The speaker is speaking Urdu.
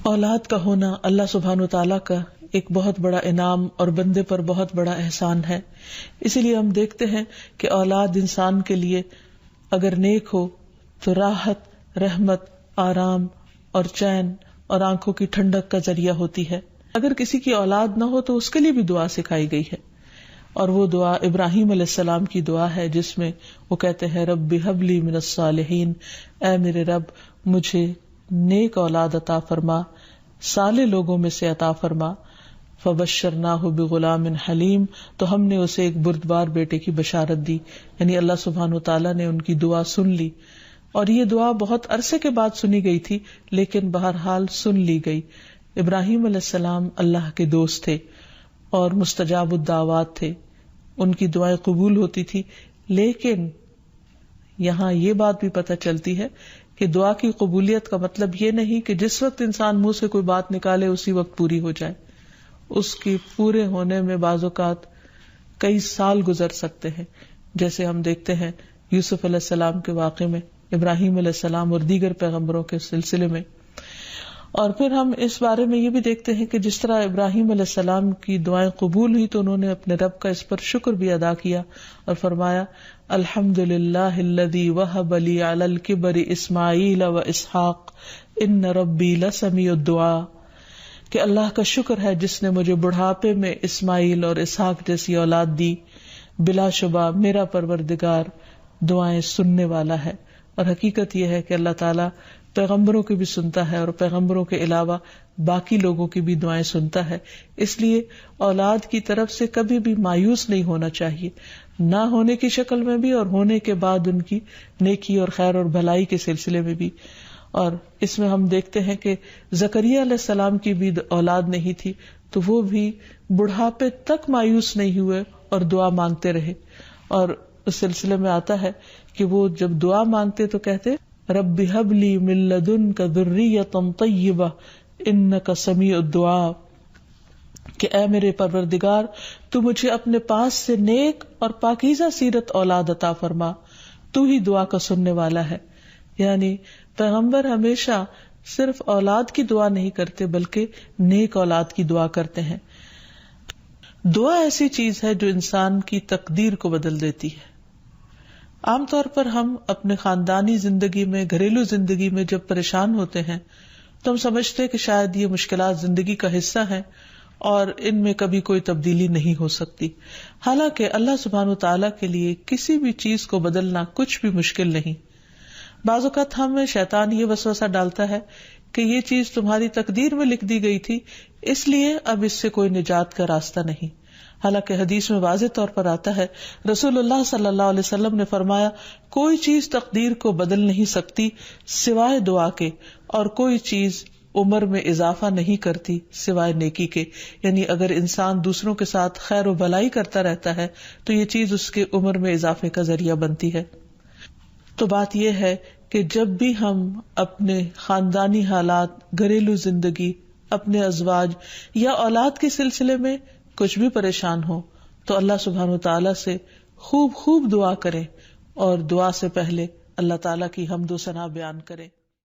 اولاد کا ہونا اللہ سبحانہ وتعالی کا ایک بہت بڑا انعام اور بندے پر بہت بڑا احسان ہے. اسی لیے ہم دیکھتے ہیں کہ اولاد انسان کے لیے اگر نیک ہو تو راحت، رحمت، آرام اور چین اور آنکھوں کی ٹھنڈک کا ذریعہ ہوتی ہے. اگر کسی کی اولاد نہ ہو تو اس کے لیے بھی دعا سکھائی گئی ہے، اور وہ دعا ابراہیم علیہ السلام کی دعا ہے جس میں وہ کہتے ہیں رب ہب لی من الصالحین، اے میرے رب مجھے نیک اولاد عطا فرما، صالح لوگوں میں سے عطا فرما. فبشرناہ بغلام حلیم، تو ہم نے اسے ایک بردبار بیٹے کی بشارت دی. یعنی اللہ سبحانہ وتعالیٰ نے ان کی دعا سن لی، اور یہ دعا بہت عرصے کے بعد سنی گئی تھی لیکن بہرحال سن لی گئی. ابراہیم علیہ السلام اللہ کے دوست تھے اور مستجاب الدعوات تھے، ان کی دعائیں قبول ہوتی تھی. لیکن یہاں یہ بات بھی پتہ چلتی ہے کہ دعا کی قبولیت کا مطلب یہ نہیں کہ جس وقت انسان منہ سے کوئی بات نکالے اسی وقت پوری ہو جائے. اس کی پورے ہونے میں بعض اوقات کئی سال گزر سکتے ہیں، جیسے ہم دیکھتے ہیں یوسف علیہ السلام کے واقعے میں، ابراہیم علیہ السلام اور دیگر پیغمبروں کے سلسلے میں. اور پھر ہم اس بارے میں یہ بھی دیکھتے ہیں کہ جس طرح ابراہیم علیہ السلام کی دعائیں قبول ہوئی تو انہوں نے اپنے رب کا اس پر شکر بھی ادا کیا اور فرمایا الحمدللہ الذی وہب لی علی الکبر اسماعیل و اسحاق ان ربی لسمیع الدعاء، کہ اللہ کا شکر ہے جس نے مجھے بڑھاپے میں اسماعیل اور اسحاق جیسی اولاد دی، بلا شبہ میرا پروردگار دعائیں سننے والا ہے. اور حقیقت یہ ہے کہ اللہ تعالیٰ پیغمبروں کی بھی سنتا ہے اور پیغمبروں کے علاوہ باقی لوگوں کی بھی دعائیں سنتا ہے. اس لیے اولاد کی طرف سے کبھی بھی مایوس نہیں ہونا چاہیے، نہ ہونے کی شکل میں بھی اور ہونے کے بعد ان کی نیکی اور خیر اور بھلائی کے سلسلے میں بھی. اور اس میں ہم دیکھتے ہیں کہ زکریا علیہ السلام کی بھی اولاد نہیں تھی تو وہ بھی بڑھاپے تک مایوس نہیں ہوئے اور دعا مانگتے رہے. اور اس سلسلے میں آتا ہے کہ وہ جب دعا مانگتے تو کہتے رب ہب لی من لدنک ذریۃ طیبہ انک سمیع الدعاء، کہ اے میرے پروردگار تو مجھے اپنے پاس سے نیک اور پاکیزہ سیرت اولاد عطا فرما، تو ہی دعا کا سننے والا ہے. یعنی پیغمبر ہمیشہ صرف اولاد کی دعا نہیں کرتے بلکہ نیک اولاد کی دعا کرتے ہیں. دعا ایسی چیز ہے جو انسان کی تقدیر کو بدل دیتی ہے. عام طور پر ہم اپنے خاندانی زندگی میں، گھریلو زندگی میں جب پریشان ہوتے ہیں تو ہم سمجھتے کہ شاید یہ مشکلات زندگی کا حصہ ہیں اور ان میں کبھی کوئی تبدیلی نہیں ہو سکتی. حالانکہ اللہ سبحانہ وتعالیٰ کے لیے کسی بھی چیز کو بدلنا کچھ بھی مشکل نہیں. بعض اوقات ہمیں شیطان یہ وسوسہ ڈالتا ہے کہ یہ چیز تمہاری تقدیر میں لکھ دی گئی تھی اس لیے اب اس سے کوئی نجات کا راستہ نہیں. حالانکہ حدیث میں واضح طور پر آتا ہے، رسول اللہ صلی اللہ علیہ وسلم نے فرمایا کوئی چیز تقدیر کو بدل نہیں سکتی سوائے دعا کے، اور کوئی چیز عمر میں اضافہ نہیں کرتی سوائے نیکی کے. یعنی اگر انسان دوسروں کے ساتھ خیر و بھلائی کرتا رہتا ہے تو یہ چیز اس کے عمر میں اضافے کا ذریعہ بنتی ہے. تو بات یہ ہے کہ جب بھی ہم اپنے خاندانی حالات، گھریلو زندگی، اپنے ازواج یا اولاد کے سلسلے میں کچھ بھی پریشان ہو تو اللہ سبحانہ وتعالیٰ سے خوب خوب دعا کریں، اور دعا سے پہلے اللہ تعالیٰ کی حمد و ثنا بیان کریں.